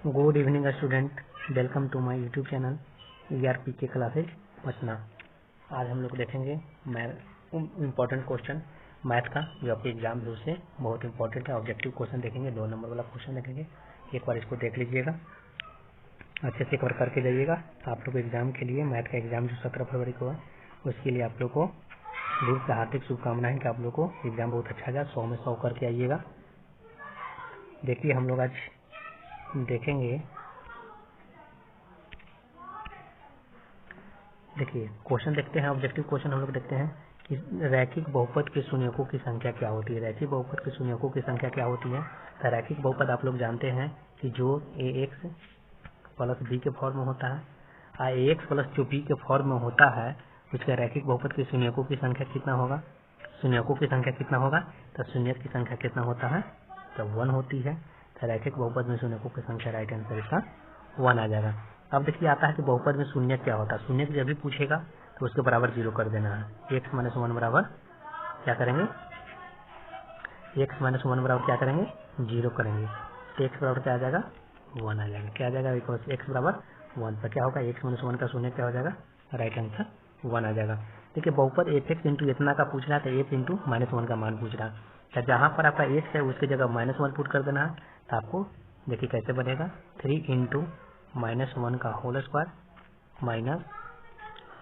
Good evening student, welcome to my YouTube channel ERP के classes Patna. आज हम लोग देखेंगे इम्पोर्टेंट क्वेश्चन मैथ का जो आपके एग्जाम व्यू से बहुत इंपॉर्टेंट है। ऑब्जेक्टिव क्वेश्चन देखेंगे, 2 नंबर वाला क्वेश्चन देखेंगे। एक बार इसको देख लीजिएगा, अच्छे से कवर करके जाइएगा। आप लोग एग्जाम के लिए मैथ का एग्जाम जो 17 फरवरी को है, उसके लिए आप लोग को दिल से हार्दिक शुभकामनाएं कि आप लोग को एग्जाम बहुत अच्छा जाए, 100 में 100 करके आइएगा। देखिए हम लोग आज देखेंगे, देखिए क्वेश्चन देखते हैं। ऑब्जेक्टिव क्वेश्चन हम लोग देखते हैं कि रैखिक बहुपद के शून्यकों की संख्या क्या होती है। रैखिक बहुपद के शून्यकों की संख्या क्या होती है। तो रैखिक बहुपद आप लोग जानते हैं कि जो ax प्लस b के फॉर्म में होता है, ax प्लस जो b के फॉर्म में होता है, उसका रैखिक बहुपद के शून्यकों की संख्या कितना होगा। शून्यकों की संख्या कितना होगा, तो शून्य की संख्या कितना होता है, तो 1 होती है। तो रैखिक बहुपद में शून्यकों की संख्या राइट आंसर इसका 1 आ जाएगा। अब देखिए आता है कि बहुपद में शून्य क्या होता है। शून्य जब भी पूछेगा तो उसके बराबर 0 कर देना है। x माइनस 1 बराबर क्या करेंगे, x माइनस 1 बराबर क्या करेंगे, 0 करेंगे। तो x बराबर क्या आ जाएगा, 1 आ जाएगा। क्या आ जाएगा, बिकॉज x बराबर 1 पर क्या होगा, x माइनस 1 का शून्य क्या हो जाएगा, राइट आंसर 1 आ जाएगा। देखिए बहुपद f(x) इंटू इतना का पूछ रहा है, तो f इंटू माइनस 1 का मान पूछ रहा है। तो जहाँ पर आपका x है उसकी जगह माइनस 1 पुट कर देना है। तो आपको देखिए कैसे बनेगा, 3 इंटू माइनस 1 का whole square minus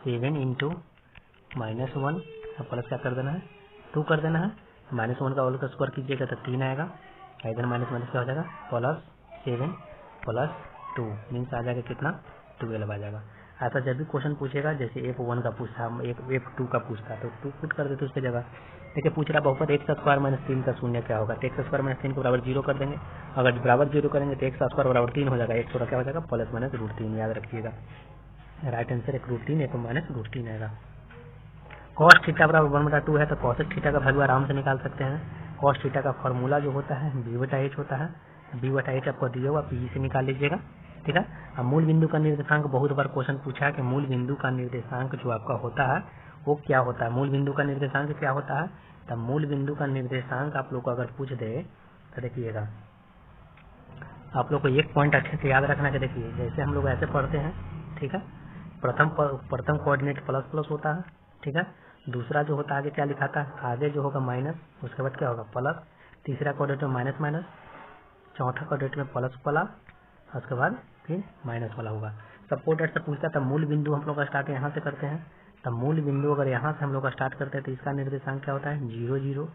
7 into minus 1 plus क्या कर देना है, 2 कर देना है। माइनस 1 का होल स्क्वायर कीजिएगा तो 3 आएगा। इधर माइनस माइनस क्या हो जाएगा, प्लस 7 प्लस 2 मीन्स आ जाएगा कितना, 12 आ जाएगा। ऐसा जब भी क्वेश्चन पूछेगा, जैसे F1 का पूछता, F2 का पूछता, तो 2 पुट कर देते उसकी जगह। देखिए पूछ रहा बहुपद x स्क्वायर माइनस 3 का शून्य क्या होगा। तो x स्क्वायर माइनस 3 को बराबर 0 कर देंगे। अगर बराबर 0 करेंगे तो x स्क्वायर बराबर 3 हो जाएगा। x थोड़ा क्या हो जाएगा, प्लस माइनस √3, याद रखिएगा। राइट आंसर एक √3 एक माइनस √3 आएगा। कॉस थीटा बराबर 1/2 है, तो कॉसेक थीटा का वैल्यू आराम से निकाल सकते हैं। कॉस थीटा का फॉर्मूला जो होता है b/h होता है। b/h आपको दिया हुआ p से निकाल लीजिएगा, ठीक है। अब मूल बिंदु का निर्देशांक बहुत बार क्वेश्चन पूछा है कि मूल बिंदु का निर्देशांक जो आपका होता है वो क्या होता है। मूल बिंदु का निर्देशांक क्या होता है, तब मूल बिंदु का निर्देशांक आप लोग को अगर पूछ दे तो देखिएगा, आप लोग को एक पॉइंट अच्छे से याद रखना है। देखिए जैसे हम लोग ऐसे पढ़ते हैं, ठीक है, प्रथम कोऑर्डिनेट प्लस प्लस होता है, ठीक है। दूसरा जो होता है आगे क्या लिखाता है, आगे जो होगा माइनस, उसके बाद क्या होगा प्लस, तीसरा कोऑर्डिनेट में माइनस माइनस, चौथा कोऑर्डिनेट में प्लस प्लस, उसके बाद फिर माइनस वाला होगा। सपोर्टेड से पूछता है, तब मूल बिंदु हम लोग का स्टार्ट यहाँ से करते हैं। तब मूल बिंदु अगर यहाँ से हम लोग का स्टार्ट करते हैं तो इसका निर्देशांक क्या होता है, 0 0।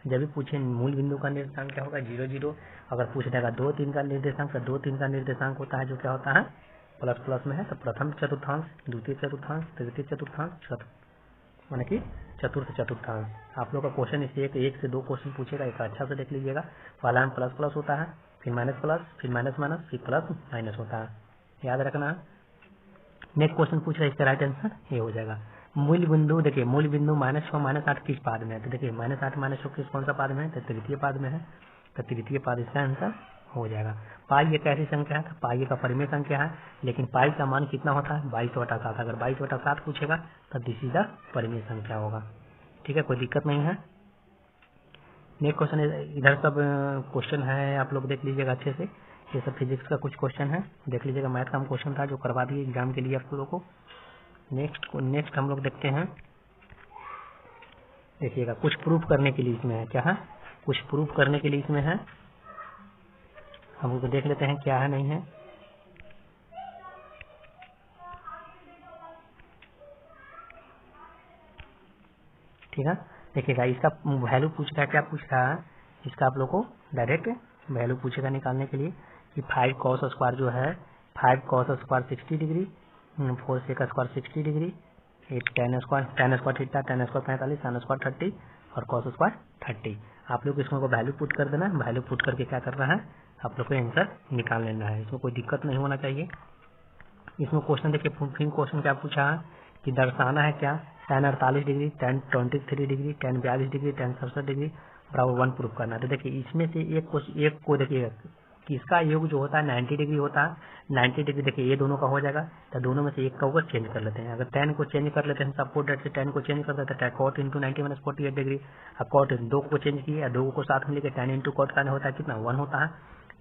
जब भी पूछे मूल बिंदु का निर्देशांक क्या होगा, 0 0। अगर पूछ देगा 2 3 का निर्देशांक, तो 2 3 का निर्देशांक होता है जो क्या होता है, प्लस प्लस में है। तो प्रथम चतुर्थांश, द्वितीय चतुर्थांश, तृतीय चतुर्थांश, माने कि चतुर्थ चतुर्थांश। आप लोग का क्वेश्चन इससे एक से 2 क्वेश्चन पूछेगा, एक अच्छा से देख लीजिएगा। पहला में प्लस प्लस होता है, फिर माइनस प्लस, फिर माइनस माइनस, फिर प्लस माइनस होता है, याद रखना। नेक्स्ट क्वेश्चन पूछ रहा है, इसका राइट आंसर ये हो जाएगा। मूल बिंदु, देखिए मूल बिंदु -6 -8 किस पाद में है, तो देखिए -8 -6 किस कौन सा पाद में है, तो तृतीय पाद में है। तो तृतीय पाद इसका आंसर हो जाएगा। पाई एक ऐसी संख्या है, तो पाई का परिमेय संख्या है, लेकिन पाई का मान कितना होता है, 22/7। अगर 22/7 पूछेगा तब दिस इज द परिमेय संख्या होगा, ठीक है, कोई दिक्कत नहीं है। नेक्स्ट क्वेश्चन इधर सब क्वेश्चन है, आप लोग देख लीजिएगा अच्छे से। ये सब फिजिक्स का कुछ क्वेश्चन है, देख लीजिएगा। मैथ का क्वेश्चन था जो करवा दिए एग्जाम के लिए आप लोगों को। नेक्स्ट हम लोग देखते हैं, देखिएगा कुछ प्रूफ करने के लिए इसमें है, क्या है, कुछ प्रूफ करने के लिए इसमें है। हम लोग देख लेते हैं क्या है नहीं है। ठीक है, देखिएगा इसका वैल्यू पूछ रहा है, क्या पूछ रहा है, इसका आप लोग को डायरेक्ट वैल्यू पूछेगा निकालने के लिए कि 5 cos स्क्वायर जो है, 5 cos square 60 degree, 4 sec square 60 degree, 8 tan square theta, tan square 45, sin square 30 और cos स्क्वायर 30। आप लोग इसमें को वैल्यू पुट कर देना है। वैल्यू पुट करके क्या करना है, आप लोग को आंसर निकाल लेना है। इसमें कोई दिक्कत नहीं होना चाहिए। इसमें क्वेश्चन देखिए, फिर क्वेश्चन क्या पूछा है कि दर्शाना है क्या, tan 48 degree, tan 23 degree, tan 42 degree, tan 67 degree बराबर 1 प्रूफ करना है। तो देखिए इसमें से एक को देखिए कि इसका योग जो होता है 90 डिग्री होता है। 90 डिग्री देखिए ये दोनों का हो जाएगा, तो दोनों में से एक का ऊपर चेंज कर लेते हैं। अगर tan को चेंज कर लेते हैं, सपोर्ट डेट से tan को चेंज कर देते हैं, cot इंटू 90 - 48 डिग्री। अब cot 2 को चेंज किया, 2 को साथ में लेके tan इंटू cot का होता है कितना, 1 होता है।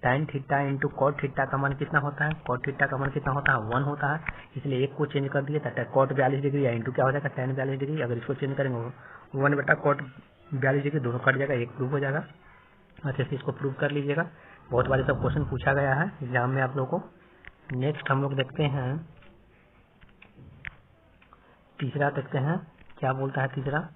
tan theta into cot theta का मान कितना होता है, कॉट थीटा का मान कितना होता है 1 होता है, इसलिए एक को चेंज कर दिए तो कॉट 42 डिग्री या इंटू क्या हो जाएगा tan 42 डिग्री। अगर इसको चेंज करेंगे 1 बटा कॉट 42 डिग्री दोनों कट जाएगा, एक प्रूव हो जाएगा। अच्छे से इसको प्रूव कर लीजिएगा, बहुत बार सब क्वेश्चन पूछा गया है एग्जाम में आप लोगों को। नेक्स्ट हम लोग देखते हैं तीसरा, देखते हैं क्या बोलता है तीसरा।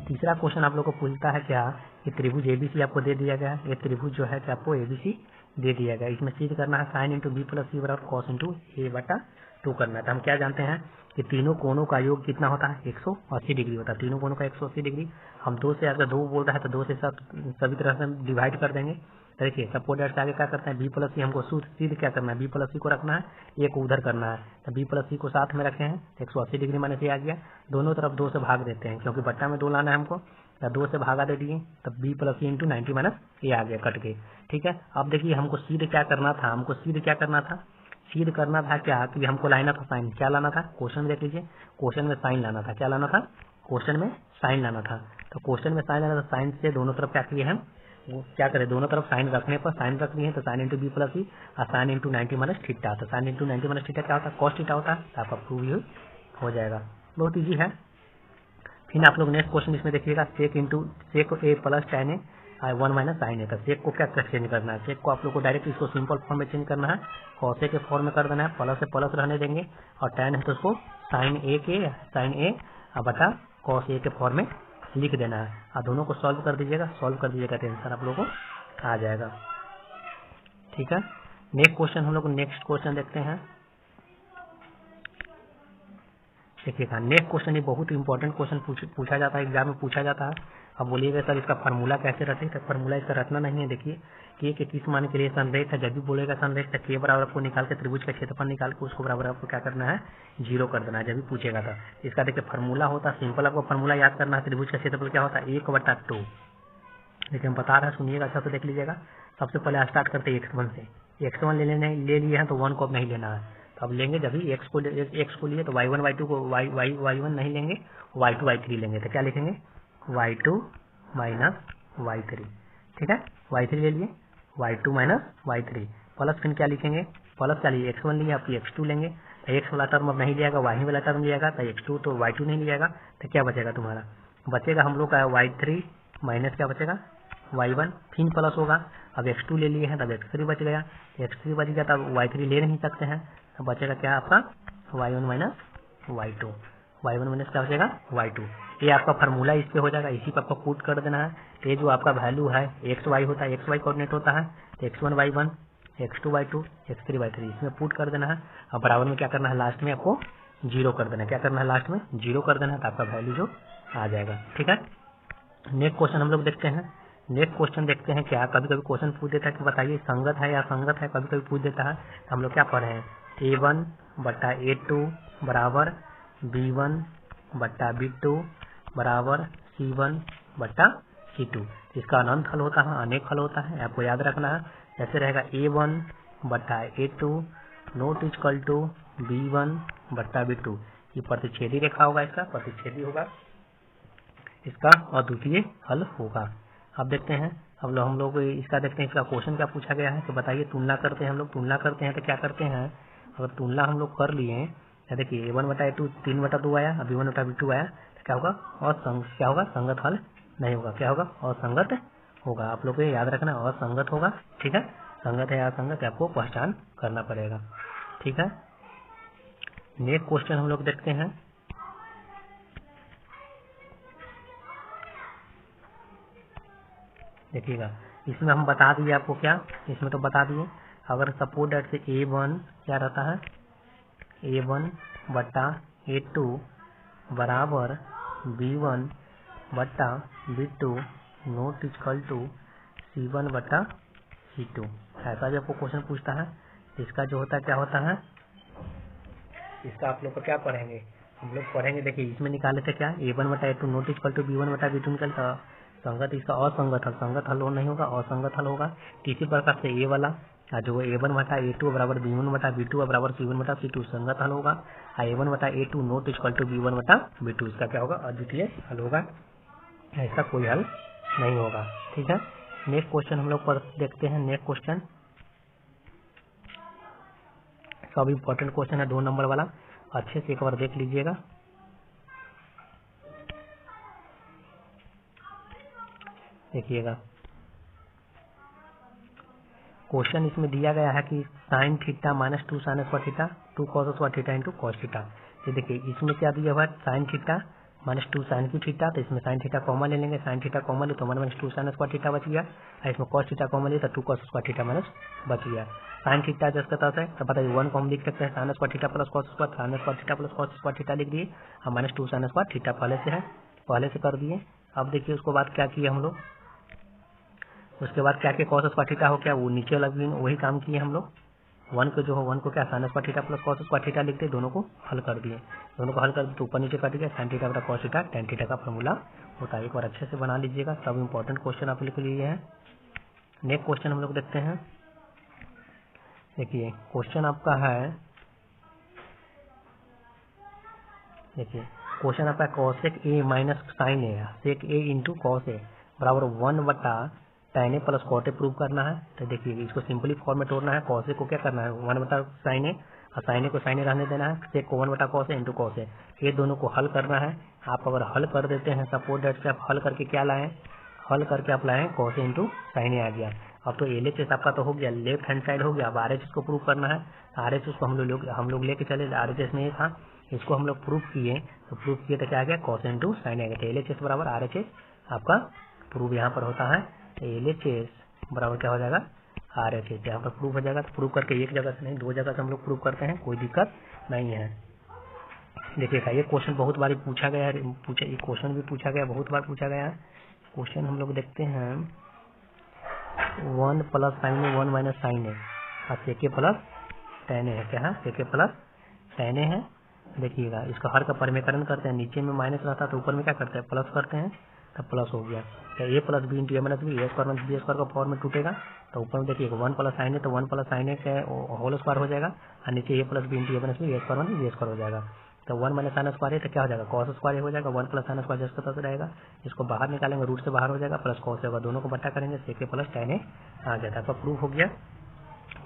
तीसरा क्वेश्चन आप लोग को पूछता है क्या कि त्रिभुज एबीसी आपको दे दिया गया है, ये त्रिभुज जो है कि आपको एबीसी दे दिया गया, इसमें सिद्ध करना है साइन इंटू बी प्लस सी बराबर कॉस इंटू ए बटा 2 करना है। तो हम क्या जानते हैं कि तीनों कोणों का योग कितना होता है 180 डिग्री होता है, तीनों कोणों का 180 डिग्री। हम 2 से अगर 2 बोल रहा है तो 2 से सभी तरह से डिवाइड कर देंगे। देखिए सपोर्ट से आगे क्या करते हैं बी प्लस सी, हमको सीध क्या करना है बी प्लस सी को रखना है, ए को उधर करना है, तो बी प्लस सी को साथ में रखे हैं 180 डिग्री माने से आ गया। दोनों तरफ 2 से भाग देते हैं क्योंकि बट्टा में 2 लाना है हमको, या 2 से भागा दे दिए तब बी प्लस सी इंटू 90 माइनस ए आ गया कट के। ठीक है, अब देखिए हमको सीध क्या करना था, हमको सीध क्या करना था, सीध करना था क्या कि हमको लाना था साइन, क्या लाना था क्वेश्चन में देख लीजिए, क्वेश्चन में साइन लाना था, क्या लाना था क्वेश्चन में साइन लाना था। तो क्वेश्चन में साइन लाना था, साइन से दोनों तरफ क्या किए हम वो क्या करें दोनों तरफ साइन रखने पर साइन रख दिए तो साइन इंटू बी प्लस सी और साइन इंटू 90 माइनस थीटा, तो साइन इंटू 90 माइनस थीटा क्या होता है कॉस थीटा होता है, तो आपका प्रूव हो जाएगा, बहुत ईजी है। फिर आप लोग नेक्स्ट क्वेश्चन इसमें देखिएगा सेक ए प्लस tan ए 1 माइनस साइन ए, तो सेक को क्या चेंज करना है, सेक को आप लोग को डायरेक्ट इसको सिंपल फॉर्म में चेंज करना है, कॉस ए के फॉर्म में कर देना है, प्लस से प्लस रहने देंगे और tan है तो उसको साइन ए बटा कॉस ए के फॉर्म में लिख देना है और दोनों को सॉल्व कर दीजिएगा तो आंसर आप लोगों को आ जाएगा। ठीक है, नेक्स्ट क्वेश्चन हम लोग नेक्स्ट क्वेश्चन देखते हैं। देखिएगा नेक्स्ट क्वेश्चन ये बहुत इंपॉर्टेंट क्वेश्चन पूछा जाता है एग्जाम में पूछा जाता है। अब बोलिएगा सर इसका फार्मूला कैसे रटे, तो फार्मूला इसका रटना नहीं है। देखिए के किस मान के लिए संरेख है, जब भी बोलेगा संरेख तो के बराबर आपको निकाल के त्रिभुज का क्षेत्रफल निकाल के उसको बराबर आपको क्या करना है 0 कर देना है, जब भी पूछेगा था। इसका देखिए फार्मूला होता है सिंपल, आपको फार्मूला याद करना है, त्रिभुज का क्षेत्रफल क्या होता है 1/2। देखिए हम बता रहे हैं सुनिएगा अच्छा से देख लीजिएगा। सबसे पहले स्टार्ट करते हैं x1 से, x1 ले लिए हैं तो 1 को अब नहीं लेना है, तो अब लेंगे जब भी x को लिए तो y1 y2 को y1 नहीं लेंगे y2 y3 लेंगे, तो क्या लिखेंगे y2 माइनस y3। ठीक है, y3 ले लिए y2 माइनस y3 प्लस फिर क्या लिखेंगे प्लस क्या लिए x1 लिए आप x2 लेंगे, तो x वाला टर्म अब नहीं लिएगा y वाला टर्म लिएगा, तो x2 तो y2 नहीं लिएगा, तो क्या बचेगा तुम्हारा बचेगा हम लोग का y3 माइनस क्या बचेगा y1 फिर प्लस होगा। अब x2 ले लिए हैं तब x3 बच गया, x3 बच गया तब y3 ले नहीं सकते हैं, तो बचेगा क्या आपका y1 minus y2, y1 minus क्या बचेगा y2। ये आपका फार्मूला इस पे हो जाएगा, इसी पर आपको पुट कर देना है। ये जो आपका वैल्यू है xy होता है, xy कोऑर्डिनेट होता है, तो x1 y1 x2 y2 x3 y3 इसमें पुट कर देना है और बराबर में क्या करना है लास्ट में आपको 0 कर देना है, क्या करना है लास्ट में 0 कर देना है, तो आपका वैल्यू जो आ जाएगा। ठीक है, नेक्स्ट क्वेश्चन हम लोग देखते हैं। नेक्स्ट क्वेश्चन देखते हैं क्या कभी कभी क्वेश्चन पूछ देता है कि बताइए संगत है या असंगत है, कभी कभी पूछ देता है। तो हम लोग क्या पढ़े हैं a1 बटा a2 बराबर b1 बटा b2 बराबर c1 बटा c2। इसका अनंत हल होता है, अनेक हल होता है, आपको याद रखना है। जैसे रहेगा a1 बटा a2 note equal to b1 बटा b2, ये प्रतिच्छेदी रेखा होगा, इसका प्रतिच्छेदी होगा, इसका अद्वितीय हल होगा। अब देखते हैं हम लोग इसका देखते हैं इसका क्वेश्चन क्या पूछा गया है कि बताइए तुलना करते हैं हम लोग, तुलना करते हैं तो क्या करते हैं अगर तुलना हम लोग कर लिए देखिए a1 बटा a2 3/2 आया, b1 बटा b2 आया, तो क्या होगा क्या होगा संगत हल नहीं होगा, क्या होगा असंगत होगा। आप लोग को याद रखना असंगत होगा। ठीक है, संगत है या असंगत आपको पहचान करना पड़ेगा। ठीक है, नेक्स्ट क्वेश्चन हम लोग देखते हैं। देखिएगा इसमें हम बता दिए आपको क्या, इसमें तो बता दिए अगर सपोज दैट से a1 क्या रहता है a1 बटा a2 बराबर b1 बटा b2 note equal to c1 बटा c2, ऐसा भी आपको क्वेश्चन पूछता है। इसका जो होता है क्या होता है, इसका आप लोग को क्या पढ़ेंगे हम लोग पढ़ेंगे। देखिए इसमें निकाले थे क्या a1 बटा a2 note equal to b1 बटा b2 निकलता संगत, इसका असंगत हल, संगत हल नहीं होगा असंगत हल होगा। इसी प्रकार से ए वाला जो a1 बटा a2 बराबर b1 बटा b2 बराबर c1 बटा c2 संगत हल होगा, a1 बटा a2 note equal to b1 बटा b2 इसका क्या होगा अद्वितीय हल होगा, ऐसा कोई हल नहीं होगा। ठीक है, नेक्स्ट क्वेश्चन हम लोग पर देखते हैं। नेक्स्ट क्वेश्चन सब इम्पोर्टेंट क्वेश्चन है, 2 नंबर वाला, अच्छे से एक बार देख लीजिएगा। देखिएगा क्वेश्चन इसमें दिया गया है कि sine theta minus 2 sine square theta 2 cos square theta into cos theta. ये देखिए इसमें क्या दिया हुआ है, साइन थीटा माइनस 2 साइन की थीटा, तो इसमें साइन थीटा कॉमन ले लेंगे, साइन थीटा कॉमन ले तो 1 माइनस 2 साइन स्क्वायर थीटा बच गया, और इसमें कॉस थीटा कॉमन ले तो 2 कॉस स्क्वायर थीटा माइनस बच गया। साइन थीटा जिसका तरफ है तो बताइए 1 को हम लिख सकते हैं sine square theta plus cos square, sine square theta plus cos square theta लिख दिए, और माइनस 2 साइन स्क्वायर थीटा पहले से है, पहले से कर दिए। अब देखिए उसके बाद क्या किए हम लोग, उसके बाद क्या किया, कॉस स्क्वायर थीटा हो क्या, वो नीचे वाला भी वही काम किए हम लोग। 1 को जो हो 1 को क्या sine square theta plus cos square theta लिखते, दोनों को हल कर दिए, दोनों को हल कर दिए तो ऊपर नीचे कट गया, साइन थीटा बटा कॉस थीटा टेन थीटा का फॉर्मूला होता है। एक बार अच्छे से बना लीजिएगा, सब इंपॉर्टेंट क्वेश्चन आप लिख लिए हैं। नेक्स्ट क्वेश्चन हम लोग देखते हैं। देखिए क्वेश्चन आपका है, देखिए क्वेश्चन आपका cosec A minus sine A, sec A into cos A बराबर 1 बटा tan A plus cot A prove करना है। तो देखिए इसको सिंपली फॉर्म में तोड़ना है, कॉस ए को क्या करना है 1 बटा साइन ए, और साइन ए को साइन ए रहने देना है, सेक को 1 बटा कॉस ए इंटू कॉस ए, ये दोनों को हल करना है। आप अगर हल कर देते हैं, सपोज दैट से आप हल करके क्या लाएं, हल करके आप लाएं कॉस ए इंटू साइन ए आ गया। अब तो एलएचएस आपका तो हो गया, लेफ्ट हैंड साइड हो गया। अब आरएचएस को प्रूव करना है, आरएचएस को हम लोग लेके चले, आरएचएस में ये था, इसको हम लोग प्रूव किए, तो प्रूव किए तो क्या आ गया कॉस इंटू साइन आ गया। तो एलएचएस बराबर आरएचएस आपका प्रूव यहाँ पर होता है, एलएचएस बराबर क्या हो जाएगा आरएचएस, यहाँ पर प्रूव हो जाएगा। तो प्रूव करके एक जगह से नहीं 2 जगह से हम लोग प्रूव करते हैं, कोई दिक्कत नहीं है। देखिएगा ये क्वेश्चन बहुत बार पूछा गया है, ये क्वेश्चन भी पूछा गया, बहुत बार पूछा गया है क्वेश्चन। हम लोग देखते हैं 1 प्लस साइन ए 1 माइनस साइन ए, और सेके प्लस टेन ए है, क्या है सेके प्लस टेन ए है। देखिएगा इसको हर का परिमेकरण करते हैं, नीचे में माइनस रहता है तो ऊपर में क्या करते हैं प्लस करते हैं, तब प्लस हो गया। तो ए प्लस बी इंटू ए माइनस बी, ए स्क्वायर माइनस बी स्क्वायर का फॉर्म में टूटेगा, तो ऊपर में देखिएगा 1 प्लस साइन ए तो 1 प्लस साइन ए का होल स्क्वायर हो जाएगा, और नीचे ए प्लस बी इंटू ए माइनस बी, ए स्क्वायर माइनस बी स्क्वायर हो जाएगा। तो 1 माइनस साइन स्क्वायर है तो क्या हो जाएगा कॉस स्क्वायर हो जाएगा, 1 प्लस साइन स्क्वायर जिसका तरफ रहेगा, इसको बाहर निकालेंगे, रूट से बाहर हो जाएगा, प्लस कॉस होगा, दोनों को बट्टा करेंगे, सेके प्लस टेन ए आ जाता है। आपका प्रूफ हो गया।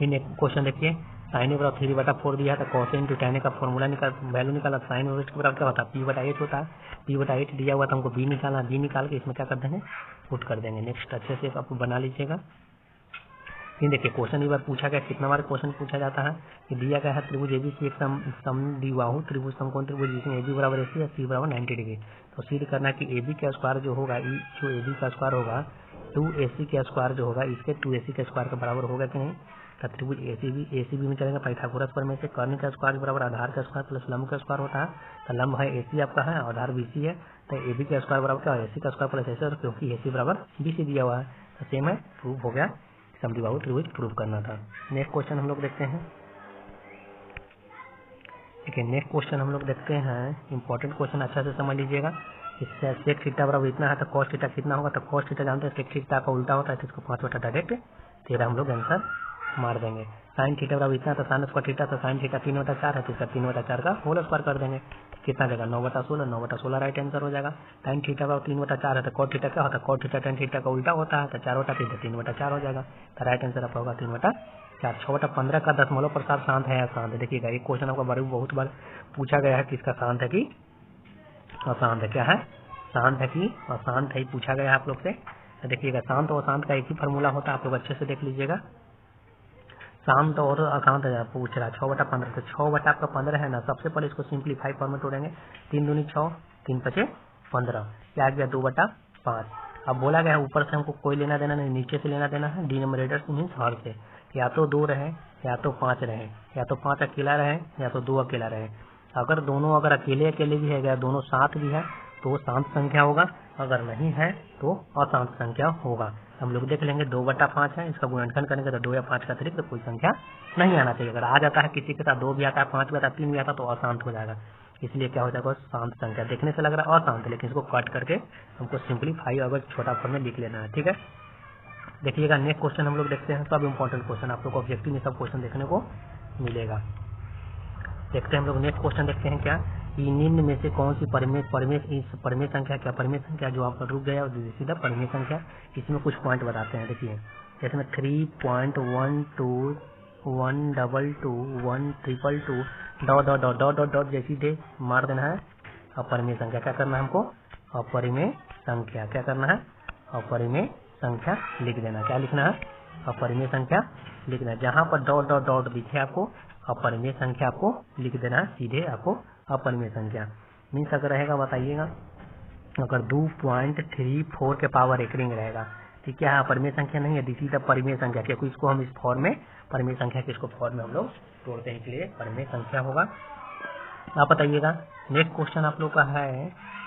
इन क्वेश्चन देखिए, साइन ए बराबर 3/4 दिया था, कॉस इंटू टेन ए का फॉर्मूला वैल्यू निकाला, साइन ए के बराबर क्या होता है p/8 होता है, p/8 दिया हुआ था हमको b निकालना, b निकाल के इसमें क्या कर देंगे पुट कर देंगे। नेक्स्ट अच्छे से आप बना लीजिएगा। फिर देखिए क्वेश्चन एक बार पूछा गया, कितना बार क्वेश्चन पूछा जाता है कि दिया गया है त्रिभुज एबीसी एक समद्विबाहु त्रिभुज समकोण त्रिभुज जिसमें AB बराबर AC और C बराबर 90 डिग्री। तो सिद्ध करना है कि AB का स्क्वायर जो होगा, जो AB का स्क्वायर होगा 2AC का स्क्वायर जो होगा इसके 2AC के स्क्वायर के बराबर होगा कि नहीं। तो त्रिभुज ACB में चलेगा पाइथागोरस प्रमेय से, कर्ण का स्क्वायर बराबर आधार का स्क्वायर प्लस लंब का स्क्वायर होता है। तो लंब है AC आपका है, आधार BC है, तो AB का स्क्वायर बराबर क्या है AC का स्क्वायर प्लस AC, क्योंकि AC बराबर BC दिया हुआ है तो सेम है, प्रूफ हो गया, समद्विबाहु त्रिभुज प्रूव करना था। नेक्स्ट क्वेश्चन हम लोग देखते हैं। ठीक है, नेक्स्ट क्वेश्चन हम लोग देखते हैं, इंपॉर्टेंट क्वेश्चन अच्छा से समझ लीजिएगा। इससे सेक थीटा बराबर इतना है तो कॉस थीटा कितना होगा, तो कॉस थीटा जानते हैं सेक थीटा का उल्टा होता है, तो इसको 5 बटा डायरेक्ट 13 हम लोग आंसर मार देंगे। साइन थीटा बराबर इतना तो साइन स्क्वायर थीटा, तो साइन थीटा 3/4 है, तो इसका 3/4 का होल स्क्वायर कर देंगे, कितना देगा 9/16, 9/16 राइट आंसर हो जाएगा। साइन थीटा बराबर 3/4 है, तो कॉट थीटा क्या होता है, कॉट थीटा टेन थीटा का उल्टा होता है, तो 4/3 तो 3/4 हो जाएगा, तो राइट आंसर आपका होगा 3/4। 6/15 का दशमलव प्रसार शांत है या शांत है। देखिएगा एक क्वेश्चन आपका बहुत बार पूछा गया है कि इसका शांत है कि अशांत है, क्या है शांत है कि अशांत है, पूछा गया है आप लोग से। तो देखिएगा शांत और अशांत का एक ही फार्मूला होता है, आप लोग अच्छे से देख लीजिएगा। शांत और अशांत है पूछ रहा है 6/15, तो 6 आपका 15 है ना, सबसे पहले इसको सिंप्लीफाई फॉर्म में तोड़ेंगे, 3 दूनी 6, 3 5 15, क्या आ गया 2/5। अब बोला गया है ऊपर से हमको कोई लेना देना नहीं, नीचे से लेना देना है, डिनोमिनेटर से मीन्स हर से, या तो 2 रहे या तो 5 रहे, या तो 5 अकेला रहे या तो 2 अकेला रहे। अगर दोनों अगर अकेले अकेले भी है या दोनों साथ भी है तो शांत संख्या होगा, अगर नहीं है तो अशांत संख्या होगा। हम लोग देख लेंगे 2/5 है, इसका गुणनखंड करेंगे तो 2 या 5 का अतिरिक्त कोई संख्या नहीं आना चाहिए। अगर आ जाता है किसी के साथ 2 भी आता है, 5 भी आता है, 3 भी आता है तो अशांत हो जाएगा, इसलिए क्या हो जाएगा शांत संख्या। देखने से लग रहा है अशांत, लेकिन इसको कट करके हमको सिंप्लीफाई अगर छोटा फॉर्म में लिख लेना है, ठीक है। देखिएगा नेक्स्ट क्वेश्चन हम लोग देखते हैं, सब इंपॉर्टेंट क्वेश्चन आप लोग को ऑब्जेक्टिव में सब क्वेश्चन देखने को मिलेगा। देखते हैं हम लोग नेक्स्ट क्वेश्चन देखते हैं क्या, कि निम्न में से कौन सी परिमेय संख्या क्या परिमेय संख्या जो आपका रुक गया सीधा परिमेय संख्या। इसमें कुछ पॉइंट बताते हैं। देखिए जैसे में 3.12 122 122 dot dot dot dot dot dot जैसी दे मार देना है। अपरिमेय संख्या क्या करना है हमको, अपरिमेय संख्या क्या करना है, अपरिमेय संख्या लिख देना। क्या लिखना है, अपरिमेय संख्या लिखना है। जहां पर डॉट डॉट डॉट दिखे आपको अपरिमेय संख्या आपको लिख देना है, सीधे आपको अपरिमेय संख्या। मीन्स अगर रहेगा बताइएगा, अगर 2.34 के पावर एक रिंग रहेगा तो क्या है, अपरिमेय संख्या नहीं है, दिस इज द परिमेय संख्या, क्योंकि इसको हम इस फॉर्म में परिमेय संख्या के इसको फॉर्म में हम लोग तोड़ते हैं, इसलिए परिमेय संख्या होगा। आप बताइएगा नेक्स्ट क्वेश्चन आप लोग का है,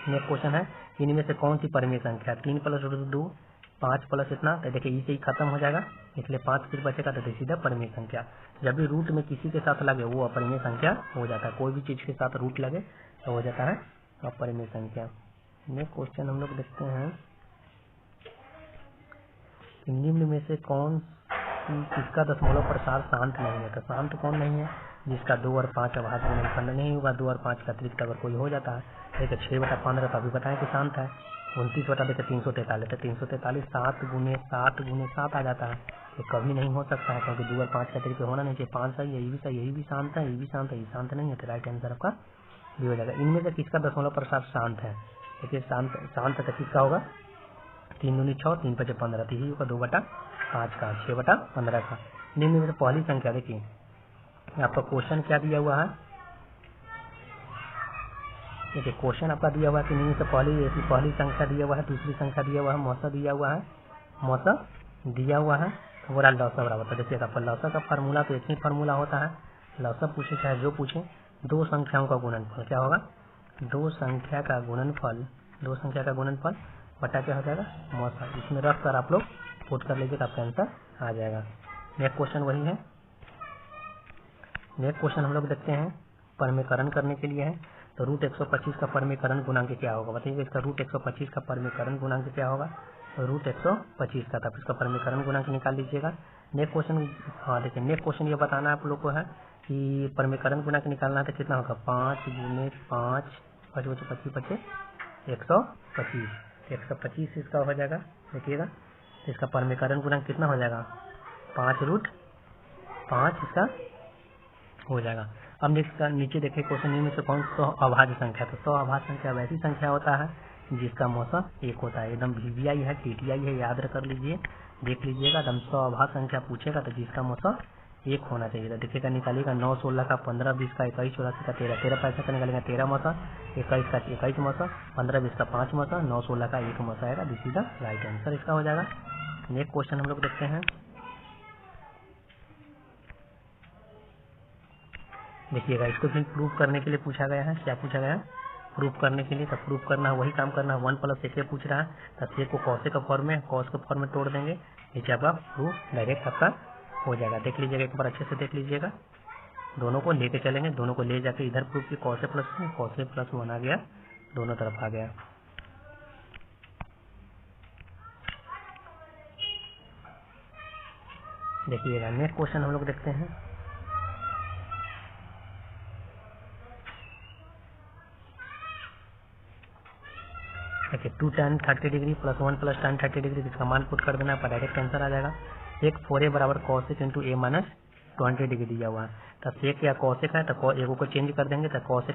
नेक्स्ट क्वेश्चन है इनमें से कौन सी परिमेय संख्या 3 + 2 5 प्लस इतना, तो देखिए इसे ही खत्म हो जाएगा, इसलिए 5 फिर बचेगा, तो सीधा परिमेय संख्या। जब भी रूट में किसी के साथ लगे वो अपरिमेय संख्या हो जाता है, कोई भी चीज के साथ रूट लगे तो हो जाता है अपरिमेय संख्या। नेक्स्ट क्वेश्चन हम लोग देखते हैं, निम्न में से कौन किसका दशमलव प्रसार शांत नहीं है। तो शांत कौन नहीं है, जिसका 2 और 5 अभाज्य गुणनफल नहीं होगा, 2 और 5 का अतिरिक्त अगर कोई हो जाता है। देखिए 6/15 तो अभी बताएं कि शांत है। 29/343, तो 343 7 × 7 आ जाता है, ये कभी नहीं हो सकता है, क्योंकि 2 और 5 का अतिरिक्त होना नहीं चाहिए। 5 सही है, ये भी सही, यही भी शांत है, ये भी शांत है, ये शांत नहीं है, तो राइट आंसर आपका भी हो जाएगा। इनमें से किसका दशमलव प्रसार शांत है, देखिए शांत तो किसका होगा, 3 दूनी 6 3 × 5 = 15, यही होगा 2/5 का 6/15 का। निम्न में से पहली संख्या देखिए आपका क्वेश्चन क्या दिया हुआ है, देखिए क्वेश्चन आपका दिया हुआ है कि निम्न से पहली संख्या दिया हुआ है, दूसरी संख्या दिया हुआ है, मौसा दिया हुआ है, मौसा दिया हुआ है, ओवरऑल लौसा बराबर। तो देखिए आपका लौसा का फार्मूला तो एक ही फार्मूला होता है, लौसा पूछे चाहे जो पूछे, दो संख्याओं का गुणनफल क्या होगा, दो संख्या का गुणनफल बटा क्या हो जाएगा, मौसा। इसमें रख कर आप लोग पुट कर लीजिएगा, आपका आंसर आ जाएगा। नेक्स्ट क्वेश्चन वही है, नेक्स्ट क्वेश्चन हम लोग देखते हैं परिमेयकरण करने के लिए है। तो √125 का परिमेयकरण गुणांक क्या होगा, बताइए इसका √125 का परिमेयकरण गुणांक क्या होगा, √125 का, तब इसका परिमेयकरण गुणांक निकाल लीजिएगा। नेक्स्ट क्वेश्चन, हाँ देखिए नेक्स्ट क्वेश्चन ये बताना आप लोग को है कि परिमेयकरण गुणांक निकालना है तो कितना होगा, 5 × 5 5 × 25 125, 125 इसका हो जाएगा। देखिएगा इसका परिमेयकरण गुणांक कितना हो जाएगा, 5√5 इसका हो जाएगा। अब नीचे देखिए क्वेश्चन में से कौन सा अभाज्य संख्या, तो 100 अभाज्य संख्या वैसी संख्या होता है जिसका मौसा 1 होता है, एकदम VVI है TTI है, याद कर लीजिए, देख लीजिएगा। एकदम 100 अभाज्य संख्या पूछेगा तो जिसका मौसा 1 होना चाहिए। तो देखिएगा निकालिएगा 9 16 का 15 20 का 21 84 का 13 13 पैसा का निकालेगा 13 मौसा, 21 का 21 मौसा, 15 20 का 5 मौसा, 9 16 का 1 मौसा आएगा, this is the right answer इसका हो जाएगा। नेक्स्ट क्वेश्चन हम लोग देखते हैं, देखिएगा इसको भी प्रूफ करने के लिए पूछा गया है। क्या पूछा गया है, प्रूफ करने के लिए, तब प्रूफ करना वही काम करना है, 1 + sec पूछ रहा है, तब sec को cos का फॉर्म में, cos के फॉर्म में तोड़ देंगे, नीचे आपका प्रूफ डायरेक्ट आपका हो जाएगा। देख लीजिएगा एक बार अच्छे से देख लीजिएगा, दोनों को लेके चलेंगे, दोनों को ले जाके इधर प्रूफ की cos + 1 आ गया, दोनों तरफ आ गया। देखिएगा नेक्स्ट क्वेश्चन हम लोग देखते हैं, देखिए 2 tan 30 डिग्री + 1 + tan 30 डिग्री, इसका मान पुट कर देना पर डायरेक्ट आंसर आ जाएगा। sec 4a = cosec × a - 20 degree दिया हुआ है, तो sec या cosec है तो एगो को चेंज कर देंगे, तो cos ×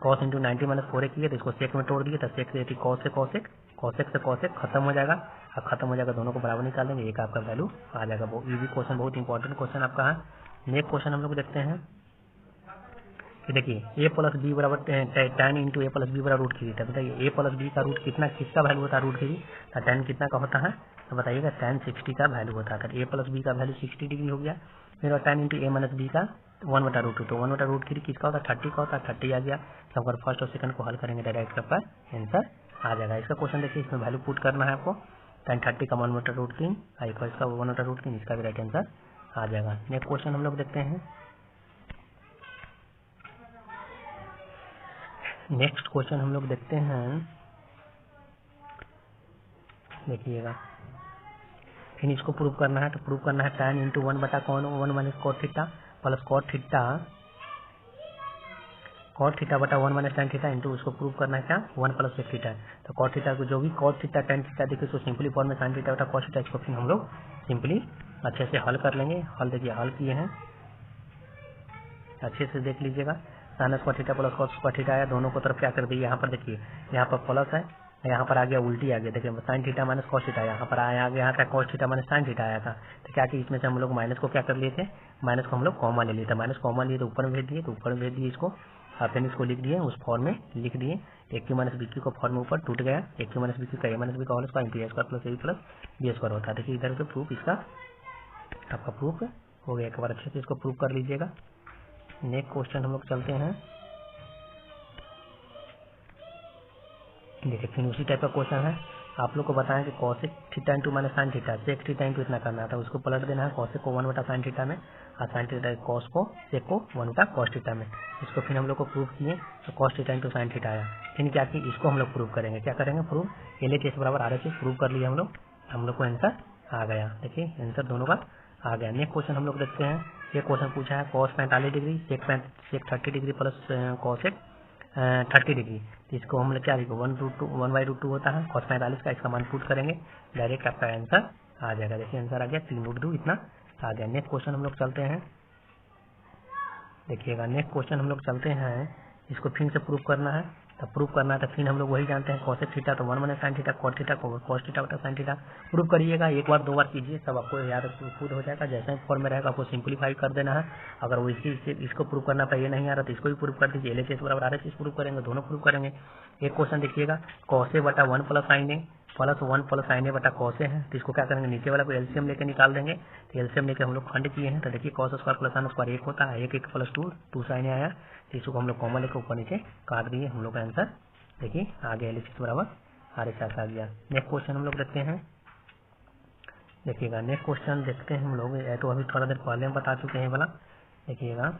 cos × 90 - 4a किए तो इसको sec में तोड़ दिए, तो sec से cosec से cosec खत्म हो जाएगा, अब खत्म हो जाएगा दोनों को बराबर निकाल देंगे, एक आपका वैल्यू आ जाएगा। वो इजी क्वेश्चन, बहुत इंपॉर्टेंट क्वेश्चन आपका है। नेक्स्ट क्वेश्चन हम लोग देखते हैं कि देखिए a + b = tan × a + b = √3, तो बताइए a + b का रूट कितना, किसका वैल्यू होता है √3, तो tan कितना का होता है, तो बताइएगा tan 60 का वैल्यू होता है। तो a + b का वैल्यू 60 डिग्री हो गया। फिर tan × a - b का 1/√2, तो 1/√3 किसका होता है, 30 का होता है, 30 आ गया। तो अगर फर्स्ट और सेकंड को हल करेंगे डायरेक्ट आपका आंसर आ जाएगा। इसका क्वेश्चन देखिए, इसमें वैल्यू पुट करना है आपको, tan 30 का 1/√3, इसका 1/√3, इसका भी राइट आंसर आ जाएगा। नेक्स्ट क्वेश्चन हम लोग देखते हैं, नेक्स्ट क्वेश्चन हम लोग देखते हैं, देखिएगा फिर इसको प्रूव करना है, तो प्रूव करना है tan × 1/1 - cos theta + cos theta cot theta बटा 1 माइनस tan थीटा इंटू उसको प्रूव करना है क्या 1 प्लस सेक थीटा है। तो कॉट थीटा को जो भी कॉट थीटा tan थीटा देखिए तो सिंपली फॉर्म में sin थीटा बटा कॉस थीटा, इसको फिर हम लोग सिंपली अच्छे से हल कर लेंगे। हल देखिए हल किए हैं, अच्छे से देख लीजिएगा। Sine square theta plus cos square theta आया, दोनों को तरफ क्या कर दिए, यहाँ पर देखिए यहाँ पर प्लस है, यहाँ पर आ गया उल्टी आ गया, देखिए sine theta minus cos theta, यहाँ पर आया यहाँ था cos theta minus sine theta आया था। तो क्या कि इसमें से हम लोग माइनस को क्या कर लिए थे, माइनस को हम लोग कॉमन ले लिए थे, माइनस कॉमन लिए तो ऊपर में भेज दिए, तो ऊपर में भेज दिए इसको, और फिर इसको लिख दिए उस फॉर्म में लिख दिए। ए क्यू माइनस बी क्यू का फॉर्म में ऊपर टूट गया, ए क्यू माइनस बी क्यू का ए माइनस बी का होल स्क्वायर इंटू ए स्क्वायर प्लस ए प्लस बी स्क्वायर होता है। देखिए इधर से प्रूफ इसका आपका प्रूफ हो गया। एक बार अच्छे से इसको प्रूफ कर लीजिएगा। नेक्स्ट क्वेश्चन हम लोग चलते हैं। देखिए फिर उसी टाइप का क्वेश्चन है, आप लोग को बताएं कि cosec theta into minus sine theta, sec theta into इतना करना था, उसको पलट देना है कॉसेक को 1 बटा साइन थीटा में और साइन थीटा कॉस को सेक को 1 बटा कॉस थीटा में। इसको फिर हम लोग को प्रूव किए तो cos theta into sine theta आया। फिर क्या कि इसको हम लोग प्रूव करेंगे, क्या करेंगे प्रूव LHS बराबर RHS प्रूव कर लिया हम लोग को आंसर आ गया। देखिए आंसर दोनों का आ गया। नेक्स्ट क्वेश्चन हम लोग देखते हैं। ये क्वेश्चन पूछा है कॉस 45 डिग्री सेक 30 डिग्री प्लस कॉसेक 30 डिग्री। तो इसको हम लोग क्या लिखेंगे 1/√2 होता है cos 45 का, इसका मान पुट करेंगे डायरेक्ट आपका आंसर आ जाएगा। देखिए आंसर आ गया 3√2 इतना आ गया। नेक्स्ट क्वेश्चन हम लोग चलते हैं। देखिएगा नेक्स्ट क्वेश्चन हम लोग चलते हैं, इसको फिर से प्रूव करना है। तो प्रूव करना है तो फिर हम लोग वही जानते हैं कॉसेक थीटा तो 1 minus sine theta, cot theta को कॉस थीटा बटा साइन थीटा। प्रूव करिएगा, एक बार 2 बार कीजिए, सब आपको याद खुद हो जाएगा। जैसा ही फॉर्म में रहेगा आपको सिंपलीफाई कर देना है। अगर वो इसको प्रूव करना चाहिए नहीं आ रहा तो इसको भी प्रूव कर दीजिए। LHS बराबर RHS प्रूव करेंगे, दोनों प्रूव करेंगे। एक क्वेश्चन देखिएगा कॉस ए बटा 1 प्लस साइन ए प्लस 1 प्लस साइन ए बटा कॉस ए है। तो इसको क्या करेंगे नीचे वाला को LCM लेके निकाल देंगे। तो LCM लेके हम लोग खंड किए हैं। तो देखिए cos square plus sine square 1 होता है, 1 प्लस 2 साइन ए आया। तो इसको हम लोग कॉमन लेकर ऊपर नीचे काट दिए, हम लोग का आंसर देखिए आगे LHS बराबर RHS आ गया। नेक्स्ट क्वेश्चन हम लोग देखते हैं। देखिएगा नेक्स्ट क्वेश्चन देखते हैं हम लोग, तो अभी थोड़ा देर पहले हम बता चुके हैं वाला। देखिएगा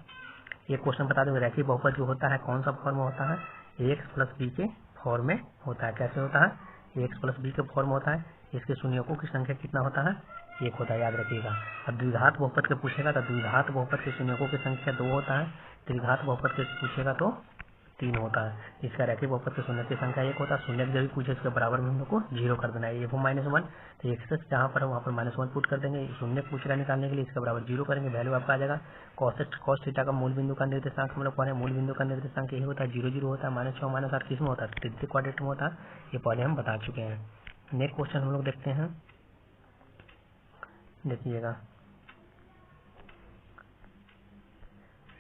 ये क्वेश्चन बता देंगे रैखिक बहुपद जो होता है कौन सा फॉर्म में होता है, AX प्लस बी के फॉर्म में होता है। कैसे होता है, AX प्लस बी के फॉर्म में होता है। इसके शून्यकों की संख्या कितना होता है 1 होता है, याद रखिएगा। अब द्विघात बहुपद के पूछेगा तो द्विघात बहुपद के शून्यकों की संख्या 2 होता है, त्रिघात बहुपद के पूछेगा तो 3 होता है। इसका रैखिक बहुपद के शून्य की संख्या 1 होता है। शून्य जब भी पूछे इसके बराबर में हम लोग को 0 कर देना है। ये वो -1 तो एक्सेस जहाँ पर है वहाँ पर -1 पुट कर देंगे। शून्य पूछ रहा निकालने के लिए इसके बराबर 0 करेंगे, वैल्यू आपका आ जाएगा। कॉस थीटा का मूल बिंदु का निर्देशांक हम लोग पढ़े, मूल बिंदु का निर्देशांक यही होता है 0 0 होता है, -6 -8 किस में होता है तृतीय क्वाड्रेंट में होता है। ये पहले हम बता चुके हैं। नेक्स्ट क्वेश्चन हम लोग देखते हैं। देखिएगा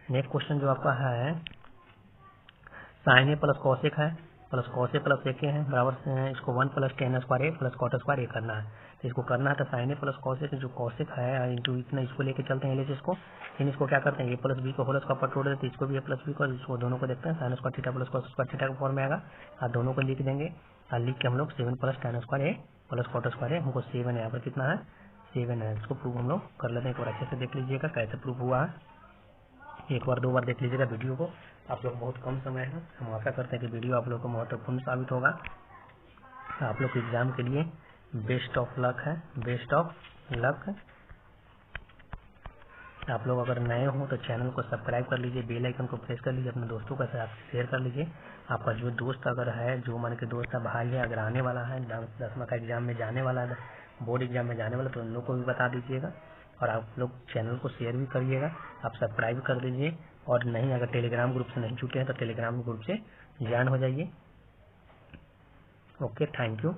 नेक्स्ट क्वेश्चन जो आपका है साइन ए प्लस कॉसेक है plus cos A plus sec है बराबर इसको 1 प्लस टेन स्क्वायर ए प्लस कॉट स्क्वायर ए करना है। तो इसको करना है तो साइन ए प्लस कॉसेक जो कॉसेक है इंटू इतना इसको लेके चलते हैं LHS को। फिर इसको क्या करते हैं ए प्लस बी को होल स्क्वायर पर तोड़ देते हैं, इसको भी ए प्लस बी को इसको दोनों को देखते हैं sine square theta plus cos square theta का फॉर्म में आएगा और दोनों को लिख देंगे। और लिख के हम लोग 7 प्लस टेन स्क्वायर ए प्लस कॉट स्क्वायर ए, हमको 7 यहाँ पर कितना है 7 है। इसको प्रूफ हम लोग कर लेते हैं। एक बार अच्छे से देख लीजिएगा कैसे प्रूफ हुआ है, एक बार 2 बार देख लीजिएगा वीडियो को। आप लोग बहुत कम समय है, हम आशा करते हैं कि वीडियो आप लोग को महत्वपूर्ण साबित होगा। आप लोग के एग्जाम के लिए बेस्ट ऑफ लक है, बेस्ट ऑफ लक। आप लोग अगर नए हो तो चैनल को सब्सक्राइब कर लीजिए, बेल आइकन को प्रेस कर लीजिए, अपने दोस्तों के साथ शेयर कर लीजिए। आपका जो दोस्त अगर है, जो मान के दोस्त भाई है अगर आने वाला है 10वीं का एग्जाम में जाने वाला है, बोर्ड एग्जाम में जाने वाला, तो उन लोग को भी बता दीजिएगा। और आप लोग चैनल को शेयर भी करिएगा, आप सब्सक्राइब कर दीजिए। और नहीं अगर टेलीग्राम ग्रुप से नहीं जुटे हैं तो टेलीग्राम ग्रुप से ज्वाइन हो जाइए। Okay, thank you.